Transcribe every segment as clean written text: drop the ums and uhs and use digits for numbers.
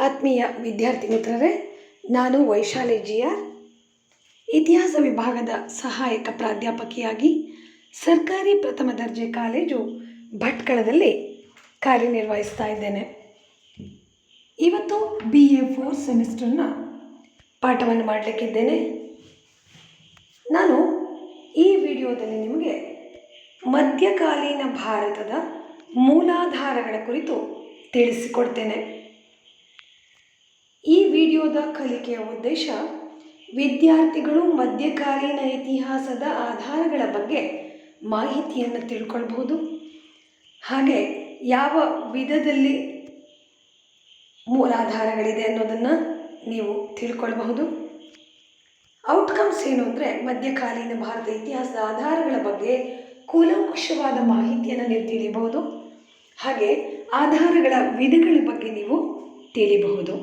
ಆತ್ಮೀಯ ವಿದ್ಯಾರ್ಥಿ ಮಿತ್ರರೇ, ನಾನು ವೈಶಾಲಿ GR, ಇತಿಹಾಸ ವಿಭಾಗದ ಸಹಾಯಕ ಪ್ರಾಧ್ಯಾಪಕಿಯಾಗಿ ಸರ್ಕಾರಿ ಪ್ರಥಮ ದರ್ಜೆ ಕಾಲೇಜು ಭಟ್ಕಳದಲ್ಲಿ ಕಾರ್ಯನಿರ್ವಹಿಸ್ತಾ ಇದ್ದೇನೆ. ಇವತ್ತು BA 4th ಸೆಮಿಸ್ಟರ್ನ ಪಾಠವನ್ನು ಮಾಡಲಿಕ್ಕಿದ್ದೇನೆ. ನಾನು ಈ ವಿಡಿಯೋದಲ್ಲಿ ನಿಮಗೆ ಮಧ್ಯಕಾಲೀನ ಭಾರತದ ಮೂಲಾಧಾರಗಳ ಕುರಿತು ತಿಳಿಸಿಕೊಡ್ತೇನೆ. ಈ ವಿಡಿಯೋದ ಕಲಿಕೆಯ ಉದ್ದೇಶ ವಿದ್ಯಾರ್ಥಿಗಳು ಮಧ್ಯಕಾಲೀನ ಇತಿಹಾಸದ ಆಧಾರಗಳ ಬಗ್ಗೆ ಮಾಹಿತಿಯನ್ನು ತಿಳ್ಕೊಳ್ಬಹುದು. ಹಾಗೆ ಯಾವ ವಿಧದಲ್ಲಿ ಮೂಲಾಧಾರಗಳಿದೆ ಅನ್ನೋದನ್ನು ನೀವು ತಿಳ್ಕೊಳ್ಬಹುದು. ಔಟ್ಕಮ್ಸ್ ಏನು ಅಂದರೆ, ಮಧ್ಯಕಾಲೀನ ಭಾರತ ಇತಿಹಾಸದ ಆಧಾರಗಳ ಬಗ್ಗೆ ಕೂಲಂಕುಷವಾದ ಮಾಹಿತಿಯನ್ನು ನೀವು ತಿಳಿಯಬಹುದು. ಹಾಗೆ ಆಧಾರಗಳ ವಿಧಗಳ ಬಗ್ಗೆ ನೀವು ತಿಳಿಯಬಹುದು.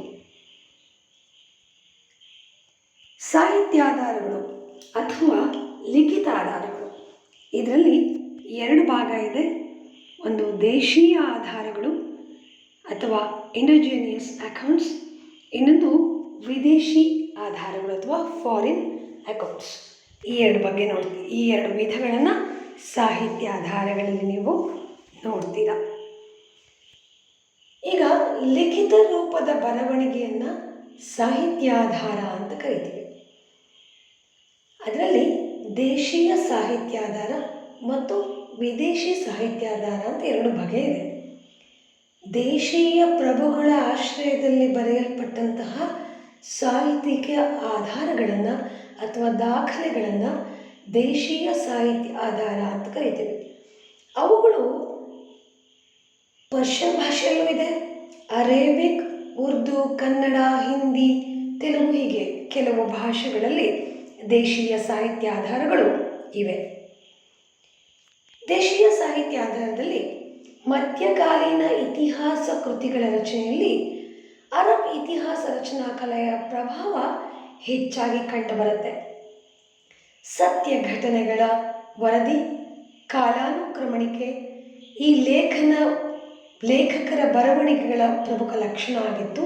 ಸಾಹಿತ್ಯಾಧಾರಗಳು ಅಥವಾ ಲಿಖಿತ ಆಧಾರಗಳು, ಇದರಲ್ಲಿ ಎರಡು ಭಾಗ ಇದೆ. ಒಂದು ದೇಶೀಯ ಆಧಾರಗಳು ಅಥವಾ ಇಂಡೋಜಿನಿಯಸ್ ಅಕೌಂಟ್ಸ್, ಇನ್ನೊಂದು ವಿದೇಶಿ ಆಧಾರಗಳು ಅಥವಾ ಫಾರಿನ್ ಅಕೌಂಟ್ಸ್. ಈ ಎರಡು ವಿಧಗಳನ್ನು ಸಾಹಿತ್ಯ ಆಧಾರಗಳಲ್ಲಿ ನೀವು ನೋಡ್ತೀರಾ. ಈಗ ಲಿಖಿತ ರೂಪದ ಬರವಣಿಗೆಯನ್ನು ಸಾಹಿತ್ಯಾಧಾರ ಅಂತ ಕರಿತೀವಿ. ಅದರಲ್ಲಿ ದೇಶೀಯ ಸಾಹಿತ್ಯಾಧಾರ ಮತ್ತು ವಿದೇಶಿ ಸಾಹಿತ್ಯಾಧಾರ ಅಂತ ಎರಡು ಬಗೆ ಇದೆ. ದೇಶೀಯ ಪ್ರಭುಗಳ ಆಶ್ರಯದಲ್ಲಿ ಬರೆಯಲ್ಪಟ್ಟಂತಹ ಸಾಹಿತ್ಯಿಕ ಆಧಾರಗಳನ್ನು ಅಥವಾ ದಾಖಲೆಗಳನ್ನು ದೇಶೀಯ ಸಾಹಿತ್ಯ ಆಧಾರ ಅಂತ ಕರಿತೀವಿ. ಅವುಗಳು ಪರ್ಷಿಯನ್ ಭಾಷೆಯಲ್ಲೂ ಇದೆ, ಅರೇಬಿಕ್, ಉರ್ದು, ಕನ್ನಡ, ಹಿಂದಿ, ತೆಲುಗು, ಹೀಗೆ ಕೆಲವು ಭಾಷೆಗಳಲ್ಲಿ ದೇಶೀಯ ಸಾಹಿತ್ಯ ಆಧಾರಗಳು ಇವೆ. ದೇಶೀಯ ಸಾಹಿತ್ಯ ಆಧಾರದಲ್ಲಿ ಮಧ್ಯಕಾಲೀನ ಇತಿಹಾಸ ಕೃತಿಗಳ ರಚನೆಯಲ್ಲಿ ಅರಬ್ ಇತಿಹಾಸ ರಚನಾ ಕಲೆಯ ಪ್ರಭಾವ ಹೆಚ್ಚಾಗಿ ಕಂಡುಬರುತ್ತೆ. ಸತ್ಯ ಘಟನೆಗಳ ವರದಿ, ಕಾಲಾನುಕ್ರಮಣಿಕೆ ಈ ಲೇಖಕರ ಬರವಣಿಗೆಗಳ ಪ್ರಮುಖ ಲಕ್ಷಣ ಆಗಿತ್ತು.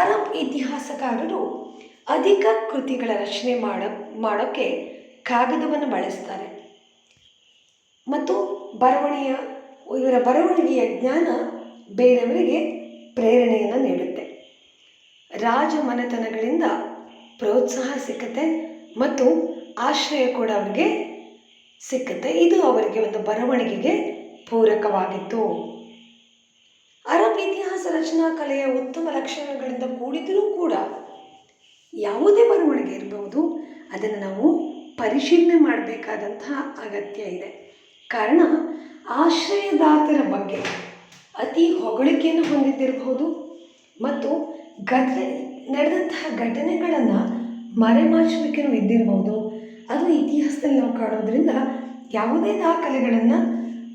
ಅರಬ್ ಇತಿಹಾಸಕಾರರು ಅಧಿಕ ಕೃತಿಗಳ ರಚನೆ ಮಾಡೋಕ್ಕೆ ಕಾಗದವನ್ನು ಬಳಸ್ತಾರೆ ಮತ್ತು ಇವರ ಬರವಣಿಗೆಯ ಜ್ಞಾನ ಬೇರೆಯವರಿಗೆ ಪ್ರೇರಣೆಯನ್ನು ನೀಡುತ್ತೆ. ರಾಜಮನೆತನಗಳಿಂದ ಪ್ರೋತ್ಸಾಹ ಸಿಕ್ಕತ್ತೆ ಮತ್ತು ಆಶ್ರಯ ಕೂಡ ಅವರಿಗೆ ಸಿಕ್ಕತ್ತೆ. ಇದು ಅವರಿಗೆ ಒಂದು ಬರವಣಿಗೆಗೆ ಪೂರಕವಾಗಿತ್ತು. ಅರಬ್ ಇತಿಹಾಸ ರಚನಾ ಕಲೆಯ ಉತ್ತಮ ಲಕ್ಷಣಗಳಿಂದ ಕೂಡಿದರೂ ಕೂಡ ಯಾವುದೇ ಬರವಣಿಗೆ ಇರಬಹುದು, ಅದನ್ನು ನಾವು ಪರಿಶೀಲನೆ ಮಾಡಬೇಕಾದಂತಹ ಅಗತ್ಯ ಇದೆ. ಕಾರಣ, ಆಶ್ರಯದಾತರ ಬಗ್ಗೆ ಅತಿ ಹೊಗಳಿಕೆಯನ್ನು ಹೊಂದಿದ್ದಿರಬಹುದು ಮತ್ತು ನಡೆದಂತಹ ಘಟನೆಗಳನ್ನು ಮರೆಮಾಚುವಿಕೆಯೂ ಇದ್ದಿರಬಹುದು. ಅದು ಇತಿಹಾಸದಲ್ಲಿ ನಾವು ಕಾಣೋದ್ರಿಂದ ಯಾವುದೇ ದಾಖಲೆಗಳನ್ನು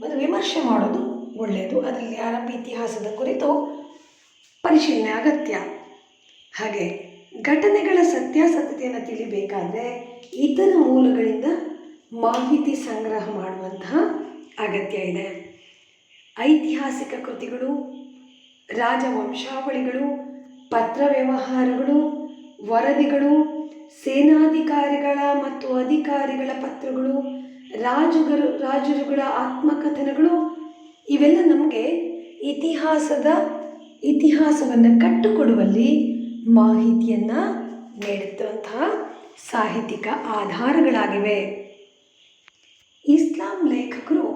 ಒಂದು ವಿಮರ್ಶೆ ಮಾಡೋದು ಒಳ್ಳೆಯದು. ಅದರಲ್ಲಿ ಅರಬ್ ಇತಿಹಾಸದ ಕುರಿತು ಪರಿಶೀಲನೆ ಅಗತ್ಯ. ಹಾಗೆ ಘಟನೆಗಳ ಸತ್ಯಾಸತ್ಯತೆಯನ್ನು ತಿಳಿಬೇಕಾದರೆ ಇತರ ಮೂಲಗಳಿಂದ ಮಾಹಿತಿ ಸಂಗ್ರಹ ಮಾಡುವಂತಹ ಅಗತ್ಯ ಇದೆ. ಐತಿಹಾಸಿಕ ಕೃತಿಗಳು, ರಾಜವಂಶಾವಳಿಗಳು, ಪತ್ರ ವ್ಯವಹಾರಗಳು, ವರದಿಗಳು, ಸೇನಾಧಿಕಾರಿಗಳ ಮತ್ತು ಅಧಿಕಾರಿಗಳ ಪತ್ರಗಳು, ರಾಜರುಗಳ ಆತ್ಮಕಥನಗಳು ಇವೆಲ್ಲ ನಮಗೆ ಇತಿಹಾಸವನ್ನು ಕಟ್ಟಿಕೊಡುವಲ್ಲಿ ಮಾಹಿತಿಯನ್ನು ನೀಡುವಂತಹ ಸಾಹಿತ್ಯಿಕ ಆಧಾರಗಳಾಗಿವೆ. ಇಸ್ಲಾಂ ಲೇಖಕರು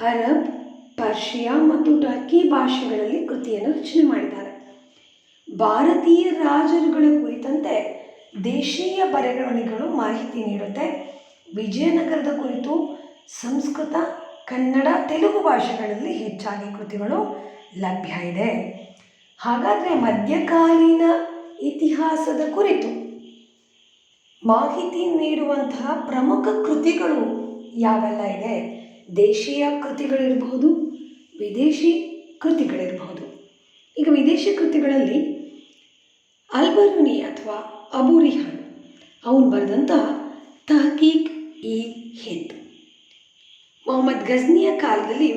ಅರಬ್, ಪರ್ಷಿಯಾ ಮತ್ತು ಟರ್ಕಿ ಭಾಷೆಗಳಲ್ಲಿ ಕೃತಿಯನ್ನು ರಚನೆ ಮಾಡಿದ್ದಾರೆ. ಭಾರತೀಯ ರಾಜರುಗಳ ಕುರಿತಂತೆ ದೇಶೀಯ ಬರವಣಿಗೆಗಳು ಮಾಹಿತಿ ನೀಡುತ್ತೆ. ವಿಜಯನಗರದ ಕುರಿತು ಸಂಸ್ಕೃತ, ಕನ್ನಡ, ತೆಲುಗು ಭಾಷೆಗಳಲ್ಲಿ ಹೆಚ್ಚಾಗಿ ಕೃತಿಗಳು ಲಭ್ಯ ಇದೆ. ಹಾಗಾದರೆ ಮಧ್ಯಕಾಲೀನ ಇತಿಹಾಸದ ಕುರಿತು ಮಾಹಿತಿ ನೀಡುವಂತಹ ಪ್ರಮುಖ ಕೃತಿಗಳು ಯಾವೆಲ್ಲ ಇದೆ? ದೇಶೀಯ ಕೃತಿಗಳಿರಬಹುದು, ವಿದೇಶಿ ಕೃತಿಗಳಿರಬಹುದು. ಈಗ ವಿದೇಶಿ ಕೃತಿಗಳಲ್ಲಿ ಅಲ್ಬರುನಿ ಅಥವಾ ಅಬು ರಿಹಾನ್ ಅವನು ಬರೆದಂತಹ ತಹಕೀಕ್ ಇ ಹಿಂದ್, ಮೊಹಮ್ಮದ್ ಗಜ್ನಿಯ ಕಾಲದಲ್ಲಿ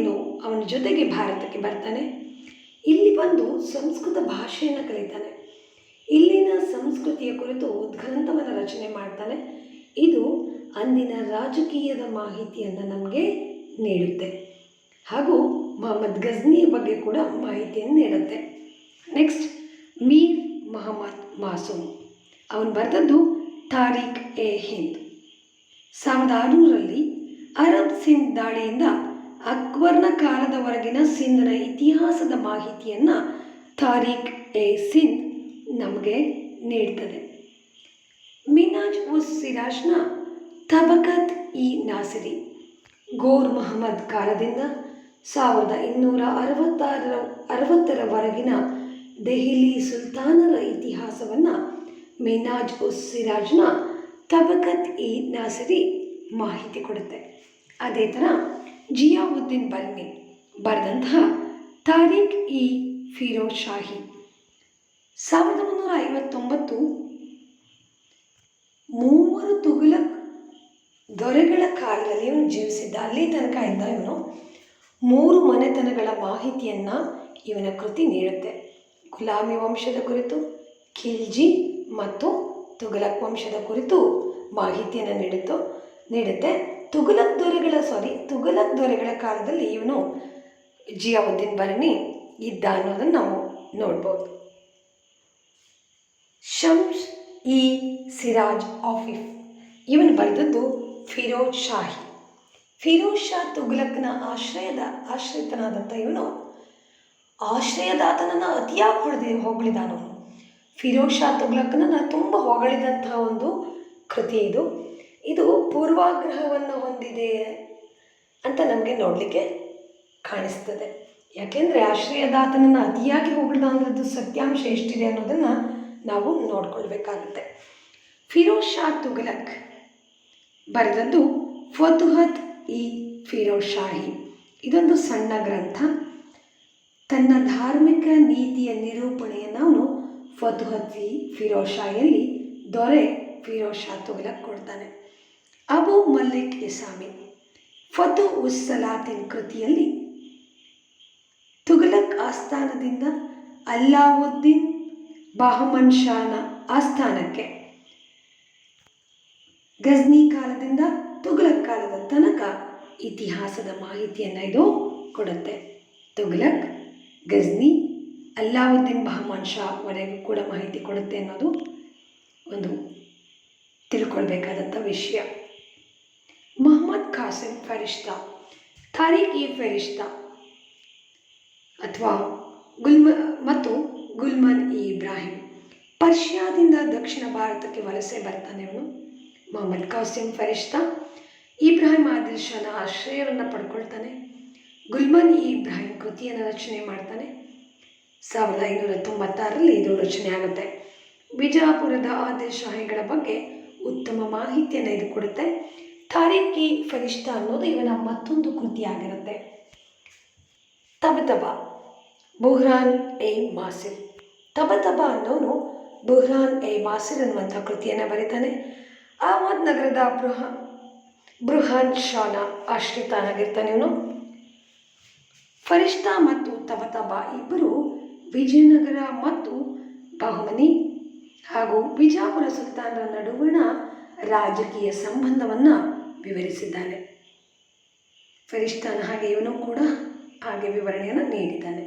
ಅವನ ಜೊತೆಗೆ ಭಾರತಕ್ಕೆ ಬರ್ತಾನೆ. ಇಲ್ಲಿ ಬಂದು ಸಂಸ್ಕೃತ ಭಾಷೆಯನ್ನು ಕಲಿತಾನೆ. ಇಲ್ಲಿನ ಸಂಸ್ಕೃತಿಯ ಕುರಿತು ಗ್ರಂಥವನ್ನು ರಚನೆ ಮಾಡ್ತಾನೆ. ಇದು ಅಂದಿನ ರಾಜಕೀಯದ ಮಾಹಿತಿಯನ್ನು ನಮಗೆ ನೀಡುತ್ತೆ ಹಾಗೂ ಮೊಹಮ್ಮದ್ ಗಜ್ನಿಯ ಬಗ್ಗೆ ಕೂಡ ಮಾಹಿತಿಯನ್ನು ನೀಡುತ್ತೆ. ನೆಕ್ಸ್ಟ್, ಮೀರ್ ಮೊಹಮ್ಮದ್ ಮಾಸೂಮ್. ಅವನು ಬರೆದದ್ದು ತಾರೀಖ್ ಎ ಹಿಂದ್. 1600ರಲ್ಲಿ ಅರಬ್ ಸಿಂಧ್ ದಾಳಿಯಿಂದ ಅಕ್ಬರ್ನ ಕಾಲದವರೆಗಿನ ಸಿಂಧ್ನ ಇತಿಹಾಸದ ಮಾಹಿತಿಯನ್ನು ತಾರೀಖ್ ಎ ಸಿಂಧ್ ನಮಗೆ ನೀಡ್ತದೆ. ಮಿನಾಜ್ ಉಸ್ ಸಿರಾಜ್ನ ತಬಕತ್ ಇ ನಾಸಿರಿ. ಗೋರ್ ಮೊಹಮ್ಮದ್ ಕಾಲದಿಂದ 1260ರವರೆಗಿನ ದೆಹಲಿ ಸುಲ್ತಾನರ ಇತಿಹಾಸವನ್ನು ಮಿನಾಜ್ ಉಸ್ ಸಿರಾಜ್ನ ತಬಕತ್ ಇ ನಾಸಿರಿ ಮಾಹಿತಿ ಕೊಡುತ್ತೆ. ಅದೇ ಥರ ಜಿಯಾವುದ್ದೀನ್ ಬರ್ನಿ ಬರೆದಂತಹ ತಾರೀಖ್ ಇ ಫಿರೋಜ್ ಶಾಹಿ 1359 ಮೂವರು ತುಘಲಕ್ ದೊರೆಗಳ ಕಾಲದಲ್ಲಿ ಇವನು ಜೀವಿಸಿದ್ದ. ಅಲ್ಲಿ ತನಕ ಇದ್ದ ಇವನು 3 ಮನೆತನಗಳ ಮಾಹಿತಿಯನ್ನು ಇವನ ಕೃತಿ ನೀಡುತ್ತೆ. ಗುಲಾಮಿ ವಂಶದ ಕುರಿತು, ಖಿಲ್ಜಿ ಮತ್ತು ತುಘಲಕ್ ವಂಶದ ಕುರಿತು ಮಾಹಿತಿಯನ್ನು ನೀಡುತ್ತೆ. ತುಘಲಕ್ ದೊರೆಗಳ ಕಾಲದಲ್ಲಿ ಇವನು ಜಿಯಾವುದ್ದೀನ್ ಬರ್ನಿ ಇದ್ದ ಅನ್ನೋದನ್ನು ನಾವು ನೋಡ್ಬೋದು. ಶಮ್ಸ್ ಇ ಸಿರಾಜ್ ಆಫಿಫ್. ಇವನು ಬರೆದದ್ದು ಫಿರೋಜ್ ಶಾಹಿ. ಫಿರೋಜ್ ಶಾ ತುಘಲಕ್ನ ಆಶ್ರಿತನಾದಂಥ ಇವನು ಆಶ್ರಯದಾತನನ್ನು ಅತಿಯಾಗಿ ಹೊಗಳಿದಾನವನು. ಫಿರೋಜ್ ಶಾ ತುಘಲಕ್ನ ತುಂಬ ಹೊಗಳಿದಂಥ ಒಂದು ಕೃತಿ ಇದು. ಇದು ಪೂರ್ವಾಗ್ರಹವನ್ನು ಹೊಂದಿದೆ ಅಂತ ನಮಗೆ ನೋಡಲಿಕ್ಕೆ ಕಾಣಿಸ್ತದೆ. ಯಾಕೆಂದರೆ ಆಶ್ರಯದಾತನನ್ನು ಅತಿಯಾಗಿ ಹೊಗಳ್ದ ಅಂದ್ರದ್ದು ಸತ್ಯಾಂಶ ಎಷ್ಟಿದೆ ಅನ್ನೋದನ್ನು ನಾವು ನೋಡ್ಕೊಳ್ಬೇಕಾಗುತ್ತೆ. ಫಿರೋಜ್ ಶಾ ತುಘಲಕ್ ಬರೆದದ್ದು ಫತುಹತ್ ಇ ಫಿರೋಜ್ ಶಾಹಿ. ಇದೊಂದು ಸಣ್ಣ ಗ್ರಂಥ. ತನ್ನ ಧಾರ್ಮಿಕ ನೀತಿಯ ನಿರೂಪಣೆಯನ್ನು ಅವನು ಫತುಹತ್ ಇ ಫಿರೋಜ್ ಶಾಹಿಯಲ್ಲಿ ದೊರೆ ಫಿರೋಜ್ ಶಾ ತುಘಲಕ್ ಕೊಡ್ತಾನೆ. ಅಬು ಮಲ್ಲಿಕ್ ಇಸಾಮಿ ಫತು ಉಸ್ ಸಲಾತಿನ್ ಕೃತಿಯಲ್ಲಿ ತುಘಲಕ್ ಆಸ್ಥಾನದಿಂದ ಅಲ್ಲಾವುದ್ದೀನ್ ಬಹಮನ್ ಶಾನ ಆಸ್ಥಾನಕ್ಕೆ ಗಜ್ನಿ ಕಾಲದಿಂದ ತುಘಲಕ್ ಕಾಲದ ತನಕ ಇತಿಹಾಸದ ಮಾಹಿತಿಯನ್ನು ಇದು ಕೊಡುತ್ತೆ. ತುಘಲಕ್, ಗಜ್ನಿ, ಅಲ್ಲಾವುದ್ದೀನ್ ಬಹಮನ್ ಶಾ ವರೆಗೂ ಕೂಡ ಮಾಹಿತಿ ಕೊಡುತ್ತೆ ಅನ್ನೋದು ಒಂದು ತಿಳ್ಕೊಳ್ಬೇಕಾದಂಥ ವಿಷಯ. ಮೊಹಮ್ಮದ್ ಖಾಸಿಮ್ ಫರಿಶ್ತಾ ತಾರೀಖ್ ಇ ಫರಿಶ್ತಾ ಅಥವಾ ಗುಲ್ಮನ್ ಇ ಇಬ್ರಾಹಿಂ. ಪರ್ಷಿಯಾದಿಂದ ದಕ್ಷಿಣ ಭಾರತಕ್ಕೆ ವಲಸೆ ಬರ್ತಾನೆ ಅವನು. ಮೊಹಮ್ಮದ್ ಖಾಸಿಮ್ ಫರಿಶ್ತಾ ಇಬ್ರಾಹಿಂ ಆದಿಲ್ ಶಾನ ಆಶ್ರಯವನ್ನು ಪಡ್ಕೊಳ್ತಾನೆ. ಗುಲ್ಮನ್ ಇ ಇಬ್ರಾಹಿಂ ಕೃತಿಯನ್ನು ರಚನೆ ಮಾಡ್ತಾನೆ. 1596ರಲ್ಲಿ ಇದು ರಚನೆ ಆಗುತ್ತೆ. ಬಿಜಾಪುರದ ಆದಿಲ್ ಶಾಹಿಗಳ ಬಗ್ಗೆ ಉತ್ತಮ ಮಾಹಿತಿಯನ್ನು ಇದು ಕೊಡುತ್ತೆ. ತಾರೀಖ್ ಇ ಫರಿಶ್ತಾ ಅನ್ನೋದು ಇವನ ಮತ್ತೊಂದು ಕೃತಿಯಾಗಿರುತ್ತೆ. ತಬತಬಾ ಬುಹ್ರಾನ್ ಎ ಮಾಸಿರ್. ತಬತಬಾ ಅನ್ನೋನು ಬುಹ್ರಾನ್ ಎ ಮಾಸಿರ್ ಅನ್ನುವಂಥ ಕೃತಿಯನ್ನು ಬರೀತಾನೆ. ಅಹಮದ್ ನಗರದ ಬುರ್ಹಾನ್ ಶಾನ ಆಶ್ರಿತನಾಗಿರ್ತಾನೆ ಇವನು. ಫರಿಶ್ತಾ ಮತ್ತು ತಬತಬಾ ಇಬ್ಬರು ವಿಜಯನಗರ ಮತ್ತು ಬಹಮನಿ ಹಾಗೂ ಬಿಜಾಪುರ ಸುಲ್ತಾನರ ನಡುವಣ ರಾಜಕೀಯ ಸಂಬಂಧವನ್ನು ವಿವರಿಸಿದ್ದಾನೆ. ಫರಿಶ್ತಾನ ಹಾಗೆ ಇವನು ಕೂಡ ಹಾಗೆ ವಿವರಣೆಯನ್ನು ನೀಡಿದ್ದಾನೆ.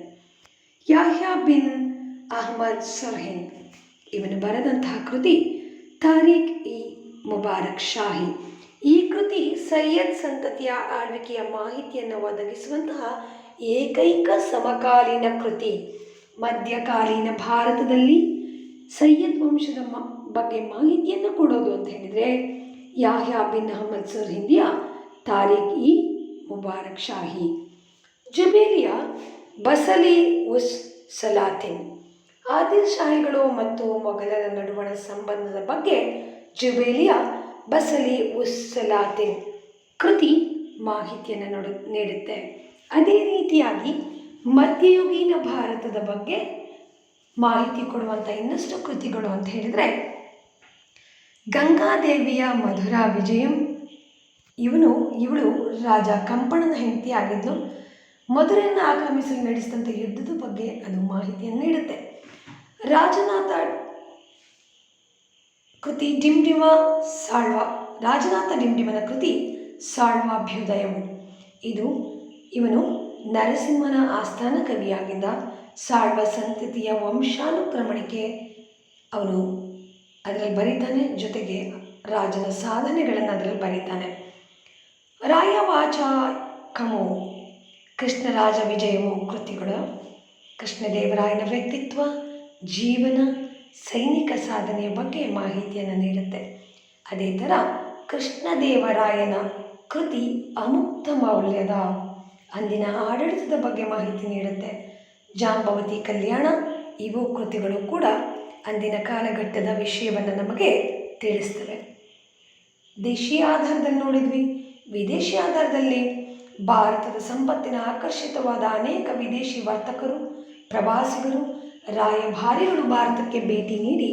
ಯಾಹ್ಯಾ ಬಿನ್ ಅಹ್ಮದ್ ಸರ್ಹಿಂದ್ ಇವನು ಬರೆದಂತಹ ಕೃತಿ ತಾರೀಖ್ ಇ ಮುಬಾರಕ್ ಶಾಹಿ. ಈ ಕೃತಿ ಸೈಯದ್ ಸಂತತಿಯ ಆಳ್ವಿಕೆಯ ಮಾಹಿತಿಯನ್ನು ಒದಗಿಸುವಂತಹ ಏಕೈಕ ಸಮಕಾಲೀನ ಕೃತಿ. ಮಧ್ಯಕಾಲೀನ ಭಾರತದಲ್ಲಿ ಸೈಯದ್ ವಂಶದ ಬಗ್ಗೆ ಮಾಹಿತಿಯನ್ನು ಕೊಡೋದು ಅಂತ ಹೇಳಿದರೆ ಯಾಹ್ಯಾ ಬಿನ್ ಅಹ್ಮದ್ ಸರ್ಹಿಂದಿಯ ತಾರೀಖ್ ಇ ಮುಬಾರಕ್ ಶಾಹಿ. ಜುಬೇಲಿಯ ಬಸಲಿ ಉಸ್ ಸಲಾತಿನ್. ಆದಿಲ್ ಶಾಹಿಗಳು ಮತ್ತು ಮೊಘಲರ ನಡುವಣ ಸಂಬಂಧದ ಬಗ್ಗೆ ಜುಬೇಲಿಯ ಬಸಲಿ ಉಸ್ ಸಲಾತಿನ್ ಕೃತಿ ಮಾಹಿತಿಯನ್ನು ನೀಡುತ್ತೆ. ಅದೇ ರೀತಿಯಾಗಿ ಮಧ್ಯಯುಗೀನ ಭಾರತದ ಬಗ್ಗೆ ಮಾಹಿತಿ ಕೊಡುವಂಥ ಇನ್ನಷ್ಟು ಕೃತಿಗಳು ಅಂತ ಹೇಳಿದರೆ ಗಂಗಾದೇವಿಯ ಮಧುರಾ ವಿಜಯಂ. ಇವಳು ರಾಜ ಕಂಪಣನ ಹೆಂಡತಿ ಆಗಿದ್ಲು. ಮಧುರೆಯನ್ನು ಆಕ್ರಮಿಸಲು ನಡೆಸಿದಂಥ ಯುದ್ಧದ ಬಗ್ಗೆ ಅದು ಮಾಹಿತಿಯನ್ನು ನೀಡುತ್ತೆ. ರಾಜನಾಥ ಕೃತಿ ಡಿಂಡಿಮ ಸಾಳ್ವ, ರಾಜನಾಥ ಡಿಂಡಿಮನ ಕೃತಿ ಸಾಳ್ವಾಭ್ಯುದಯಂ. ಇವನು ನರಸಿಂಹನ ಆಸ್ಥಾನ ಕವಿಯಾಗಿದ್ದ. ಸಾಳ್ವ ಸಂತತಿಯ ವಂಶಾನುಕ್ರಮಣಿಕೆ ಅವನು ಅದರಲ್ಲಿ ಬರೀತಾನೆ, ಜೊತೆಗೆ ರಾಜನ ಸಾಧನೆಗಳನ್ನು ಅದರಲ್ಲಿ ಬರೀತಾನೆ. ರಾಯವಾಚಕಮು ಕೃಷ್ಣರಾಜ ವಿಜಯಮು ಕೃತಿಗಳು ಕೃಷ್ಣದೇವರಾಯನ ವ್ಯಕ್ತಿತ್ವ, ಜೀವನ, ಸೈನಿಕ ಸಾಧನೆಯ ಬಗ್ಗೆ ಮಾಹಿತಿಯನ್ನು ನೀಡುತ್ತೆ. ಅದೇ ಥರ ಕೃಷ್ಣದೇವರಾಯನ ಕೃತಿ ಅಮುಕ್ತ ಮೌಲ್ಯದ ಅಂದಿನ ಆಡಳಿತದ ಬಗ್ಗೆ ಮಾಹಿತಿ ನೀಡುತ್ತೆ. ಜಾಂಬವತಿ ಕಲ್ಯಾಣ, ಇವು ಕೃತಿಗಳು ಕೂಡ ಅಂದಿನ ಕಾಲಘಟ್ಟದ ವಿಷಯವನ್ನು ನಮಗೆ ತಿಳಿಸ್ತವೆ. ದೇಶೀಯ ಆಧಾರದಲ್ಲಿ ನೋಡಿದ್ವಿ. ವಿದೇಶಿ ಆಧಾರದಲ್ಲಿ ಭಾರತದ ಸಂಪತ್ತಿನ ಆಕರ್ಷಿತವಾದ ಅನೇಕ ವಿದೇಶಿ ವರ್ತಕರು, ಪ್ರವಾಸಿಗರು, ರಾಯಭಾರಿಗಳು ಭಾರತಕ್ಕೆ ಭೇಟಿ ನೀಡಿ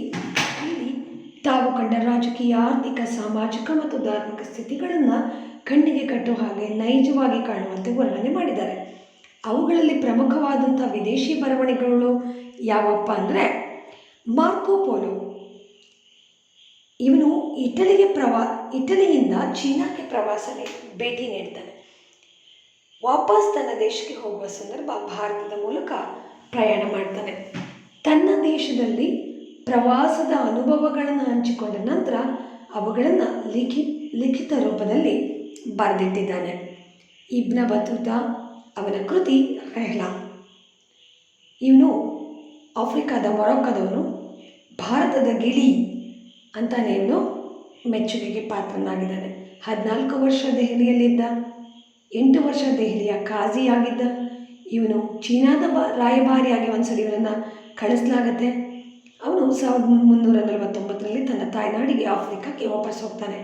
ತಾವು ಕಂಡ ರಾಜಕೀಯ, ಆರ್ಥಿಕ, ಸಾಮಾಜಿಕ ಮತ್ತು ಧಾರ್ಮಿಕ ಸ್ಥಿತಿಗಳನ್ನು ಕಣ್ಣಿಗೆ ಕಟ್ಟುವ ಹಾಗೆ ನೈಜವಾಗಿ ಕಾಣುವಂತೆ ವರ್ಣನೆ ಮಾಡಿದ್ದಾರೆ. ಅವುಗಳಲ್ಲಿ ಪ್ರಮುಖವಾದಂಥ ವಿದೇಶಿ ಬರವಣಿಗೆಗಳು ಯಾವಪ್ಪ ಅಂದರೆ, ಮಾರ್ಕೋ ಪೋಲೋ ಇವನು ಇಟಲಿಯಿಂದ ಚೀನಾಕ್ಕೆ ಭೇಟಿ ನೀಡ್ತಾನೆ. ವಾಪಸ್ ತನ್ನ ದೇಶಕ್ಕೆ ಹೋಗುವ ಸಂದರ್ಭ ಭಾರತದ ಮೂಲಕ ಪ್ರಯಾಣ ಮಾಡ್ತಾನೆ. ತನ್ನ ದೇಶದಲ್ಲಿ ಪ್ರವಾಸದ ಅನುಭವಗಳನ್ನು ಹಂಚಿಕೊಂಡ ನಂತರ ಅವುಗಳನ್ನು ಲಿಖಿತ ರೂಪದಲ್ಲಿ ಬರೆದಿಟ್ಟಿದ್ದಾನೆ. ಇಬ್ನ ಬತೂತಾ ಅವನ ಕೃತಿ ರೆಹ್ಲಾ. ಇವನು ಆಫ್ರಿಕಾದ ಮೊರೊಕ್ಕೊದವನು. ಭಾರತದ ಗಿಳಿ ಅಂತಾನೆ ಇವನು ಮೆಚ್ಚುಗೆಗೆ ಪಾತ್ರನಾಗಿದ್ದಾನೆ. 14 ವರ್ಷ ದೆಹಲಿಯಲ್ಲಿದ್ದ, 8 ವರ್ಷ ದೆಹಲಿಯ ಕಾಜಿಯಾಗಿದ್ದ. ಇವನು ಚೀನಾದ ರಾಯಭಾರಿಯಾಗಿ ಒಂದ್ಸಲಿ ಇವನನ್ನು ಕಳಿಸಲಾಗತ್ತೆ. ಅವನು 1349ರಲ್ಲಿ ತನ್ನ ತಾಯ್ನಾಡಿಗೆ ಆಫ್ರಿಕಾಕ್ಕೆ ವಾಪಸ್ ಹೋಗ್ತಾನೆ.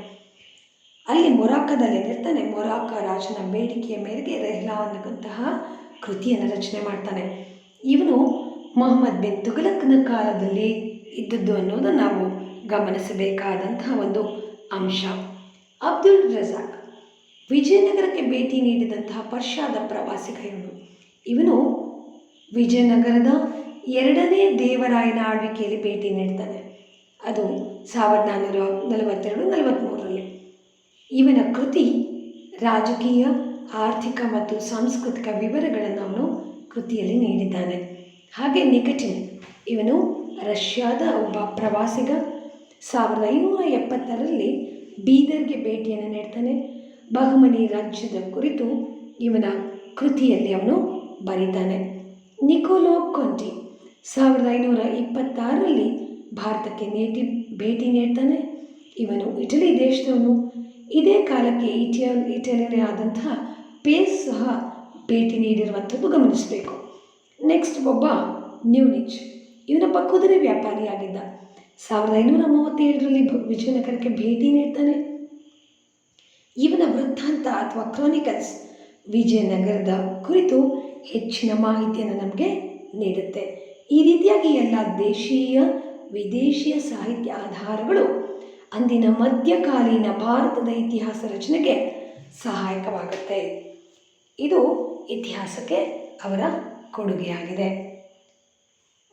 ಅಲ್ಲಿ ಮೊರಾಕ್ಕದಲ್ಲಿ ನಿರ್ತಾನೆ. ಮೊರಾಕ್ಕ ರಾಜನ ಬೇಡಿಕೆಯ ಮೇರೆಗೆ ರೆಹ್ಲಾ ಅನ್ನಕ್ಕಂತಹ ಕೃತಿಯನ್ನು ರಚನೆ ಮಾಡ್ತಾನೆ. ಇವನು ಮೊಹಮ್ಮದ್ ಬಿನ್ ತುಘಲಕ್ನ ಕಾಲದಲ್ಲಿ ಇದ್ದದ್ದು ಅನ್ನೋದನ್ನು ನಾವು ಗಮನಿಸಬೇಕಾದಂತಹ ಒಂದು ಅಂಶ. ಅಬ್ದುಲ್ ರಜಾಕ್ ವಿಜಯನಗರಕ್ಕೆ ಭೇಟಿ ನೀಡಿದಂತಹ ಪರ್ಷಿಯಾದ ಪ್ರವಾಸಿಗ. ಇವನು ವಿಜಯನಗರದ 2ನೇ ದೇವರಾಯನ ಆಳ್ವಿಕೆಯಲ್ಲಿ ಭೇಟಿ ನೀಡ್ತಾನೆ. ಅದು 1442-43ರಲ್ಲಿ. ಇವನ ಕೃತಿ ರಾಜಕೀಯ, ಆರ್ಥಿಕ ಮತ್ತು ಸಾಂಸ್ಕೃತಿಕ ವಿವರಗಳನ್ನು ಅವನು ಕೃತಿಯಲ್ಲಿ ನೀಡಿದ್ದಾನೆ. ಹಾಗೆ ನಿಕಟಿನ್ ಇವನು ರಷ್ಯಾದ ಒಬ್ಬ ಪ್ರವಾಸಿಗ. 1570ರಲ್ಲಿ ಬೀದರ್ಗೆ ಭೇಟಿಯನ್ನು ನೀಡ್ತಾನೆ. ಬಹಮನಿ ರಾಜ್ಯದ ಕುರಿತು ಇವನ ಕೃತಿಯಲ್ಲಿ ಅವನು ಬರೀತಾನೆ. ನಿಕೋಲೋ ಕೊಂಟಿ 1526ರಲ್ಲಿ ಭಾರತಕ್ಕೆ ಭೇಟಿ ನೀಡ್ತಾನೆ. ಇವನು ಇಟಲಿ ದೇಶದವನು. ಇದೇ ಕಾಲಕ್ಕೆ ಇಟಲಿಯೇ ಆದಂತಹ ಪೇಸ್ ಸಹ ಭೇಟಿ ನೀಡಿರುವಂಥದ್ದು ಗಮನಿಸಬೇಕು. ನೆಕ್ಸ್ಟ್ ಒಬ್ಬ ನ್ಯೂನಿಚ್, ಇವನೊಬ್ಬ ಕುದುರೆ ವ್ಯಾಪಾರಿಯಾಗಿದ್ದ. 1537ರಲ್ಲಿ ವಿಜಯನಗರಕ್ಕೆ ಭೇಟಿ ನೀಡ್ತಾನೆ. ಇವನ ವೃತ್ತಾಂತ ಅಥವಾ ಕ್ರಾನಿಕಲ್ಸ್ ವಿಜಯನಗರದ ಕುರಿತು ಹೆಚ್ಚಿನ ಮಾಹಿತಿಯನ್ನು ನಮಗೆ ನೀಡುತ್ತೆ. ಈ ರೀತಿಯಾಗಿ ಎಲ್ಲ ದೇಶೀಯ ವಿದೇಶಿಯ ಸಾಹಿತ್ಯ ಆಧಾರಗಳು ಅಂದಿನ ಮಧ್ಯಕಾಲೀನ ಭಾರತದ ಇತಿಹಾಸ ರಚನೆಗೆ ಸಹಾಯಕವಾಗುತ್ತೆ. ಇದು ಇತಿಹಾಸಕ್ಕೆ ಅವರ ಕೊಡುಗೆಯಾಗಿದೆ.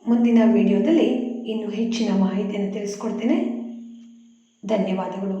ಮುಂದಿನ ವಿಡಿಯೋದಲ್ಲಿ ಇನ್ನೂ ಹೆಚ್ಚಿನ ಮಾಹಿತಿಯನ್ನು ತಿಳಿಸ್ಕೊಡ್ತೇನೆ. ಧನ್ಯವಾದಗಳು.